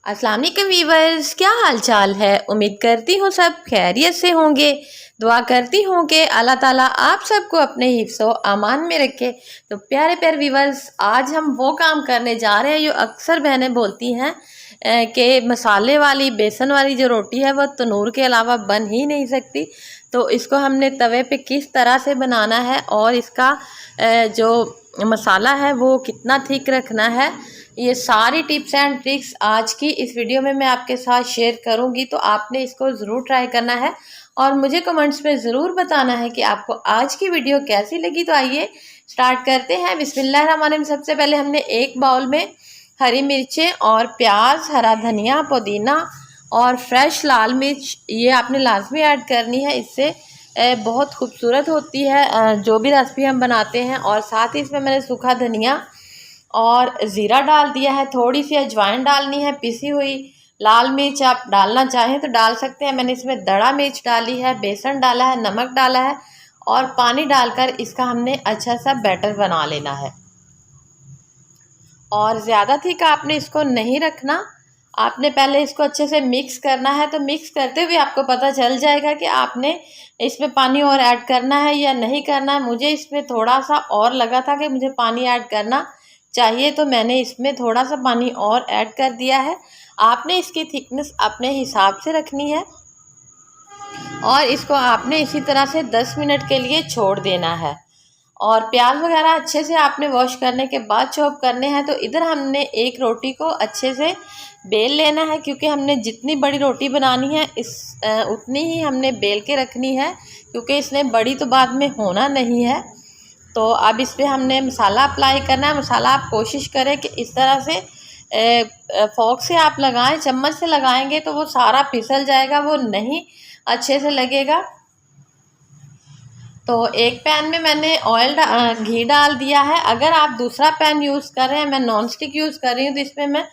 अस्सलाम वालेकुम वीवर्स, क्या हाल चाल है। उम्मीद करती हूँ सब खैरियत से होंगे। दुआ करती हूँ कि अल्लाह ताला आप सबको अपने हिफ्ज़ो अमान में रखे। तो प्यारे प्यारे वीवर्स, आज हम वो काम करने जा रहे हैं जो अक्सर बहनें बोलती हैं कि मसाले वाली बेसन वाली जो रोटी है वो तनूर के अलावा बन ही नहीं सकती। तो इसको हमने तवे पे किस तरह से बनाना है और इसका जो मसाला है वो कितना थिक रखना है, ये सारी टिप्स एंड ट्रिक्स आज की इस वीडियो में मैं आपके साथ शेयर करूंगी। तो आपने इसको ज़रूर ट्राई करना है और मुझे कमेंट्स में ज़रूर बताना है कि आपको आज की वीडियो कैसी लगी। तो आइए स्टार्ट करते हैं। बिस्मिल्लाहिर्रहमानिर्रहीम। सबसे पहले हमने एक बाउल में हरी मिर्चें और प्याज, हरा धनिया, पुदीना और फ्रेश लाल मिर्च ये आपने लाजमी ऐड करनी है। इससे बहुत खूबसूरत होती है जो भी रेसिपी हम बनाते हैं। और साथ ही इसमें मैंने सूखा धनिया और ज़ीरा डाल दिया है। थोड़ी सी अजवाइन डालनी है, पिसी हुई। लाल मिर्च आप डालना चाहें तो डाल सकते हैं। मैंने इसमें दड़ा मिर्च डाली है, बेसन डाला है, नमक डाला है और पानी डालकर इसका हमने अच्छा सा बैटर बना लेना है। और ज़्यादा थिक आपने इसको नहीं रखना। आपने पहले इसको अच्छे से मिक्स करना है। तो मिक्स करते हुए आपको पता चल जाएगा कि आपने इसमें पानी और ऐड करना है या नहीं करना है। मुझे इसमें थोड़ा सा और लगा था कि मुझे पानी ऐड करना चाहिए, तो मैंने इसमें थोड़ा सा पानी और ऐड कर दिया है। आपने इसकी थिकनेस अपने हिसाब से रखनी है और इसको आपने इसी तरह से 10 मिनट के लिए छोड़ देना है। और प्याज वगैरह अच्छे से आपने वॉश करने के बाद चॉप करने हैं। तो इधर हमने एक रोटी को अच्छे से बेल लेना है, क्योंकि हमने जितनी बड़ी रोटी बनानी है उतनी ही हमने बेल के रखनी है, क्योंकि इसने बड़ी तो बाद में होना नहीं है। तो अब इस पर हमने मसाला अप्लाई करना है। मसाला आप कोशिश करें कि इस तरह से फोर्क से आप लगाएं, चम्मच से लगाएंगे तो वो सारा फिसल जाएगा, वो नहीं अच्छे से लगेगा। तो एक पैन में मैंने घी डाल दिया है। अगर आप दूसरा पैन यूज़ कर रहे हैं, मैं नॉन स्टिक यूज़ कर रही हूँ, तो इसमें मैं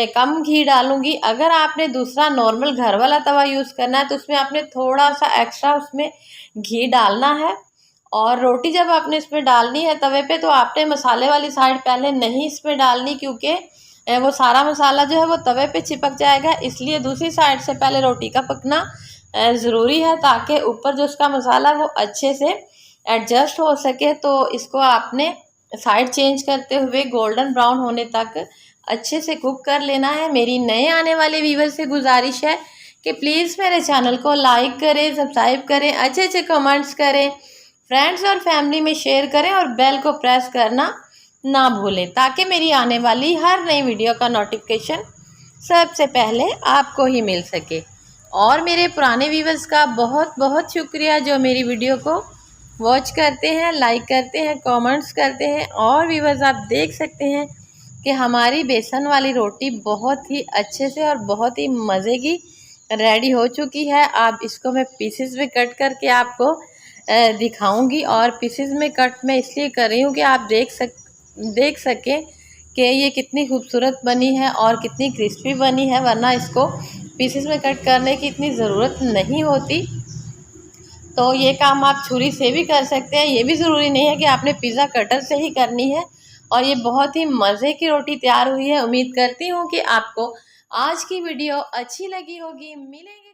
कम घी डालूंगी। अगर आपने दूसरा नॉर्मल घर वाला तवा यूज़ करना है तो उसमें आपने थोड़ा सा एक्स्ट्रा उसमें घी डालना है। और रोटी जब आपने इसमें डालनी है तवे पे, तो आपने मसाले वाली साइड पहले नहीं इसमें डालनी, क्योंकि वो सारा मसाला जो है वो तवे पे चिपक जाएगा। इसलिए दूसरी साइड से पहले रोटी का पकना ज़रूरी है, ताकि ऊपर जो उसका मसाला वो अच्छे से एडजस्ट हो सके। तो इसको आपने साइड चेंज करते हुए गोल्डन ब्राउन होने तक अच्छे से कुक कर लेना है। मेरी नए आने वाले व्यूवर से गुजारिश है कि प्लीज़ मेरे चैनल को लाइक करें, सब्सक्राइब करें, अच्छे अच्छे कमेंट्स करें, फ्रेंड्स और फैमिली में शेयर करें और बेल को प्रेस करना ना भूलें, ताकि मेरी आने वाली हर नई वीडियो का नोटिफिकेशन सबसे पहले आपको ही मिल सके। और मेरे पुराने व्यूवर्स का बहुत बहुत शुक्रिया जो मेरी वीडियो को वॉच करते हैं, लाइक करते हैं, कमेंट्स करते हैं। और व्यूवर्स, आप देख सकते हैं कि हमारी बेसन वाली रोटी बहुत ही अच्छे से और बहुत ही मज़े की रेडी हो चुकी है। अब इसको मैं पीसेस में कट करके आपको दिखाऊंगी। और पीसेस में कट मैं इसलिए कर रही हूँ कि आप देख सकें कि ये कितनी खूबसूरत बनी है और कितनी क्रिस्पी बनी है, वरना इसको पीसेस में कट करने की इतनी ज़रूरत नहीं होती। तो ये काम आप छुरी से भी कर सकते हैं, ये भी ज़रूरी नहीं है कि आपने पिज़्ज़ा कटर से ही करनी है। और ये बहुत ही मज़े की रोटी तैयार हुई है। उम्मीद करती हूँ कि आपको आज की वीडियो अच्छी लगी होगी। मिलेंगे।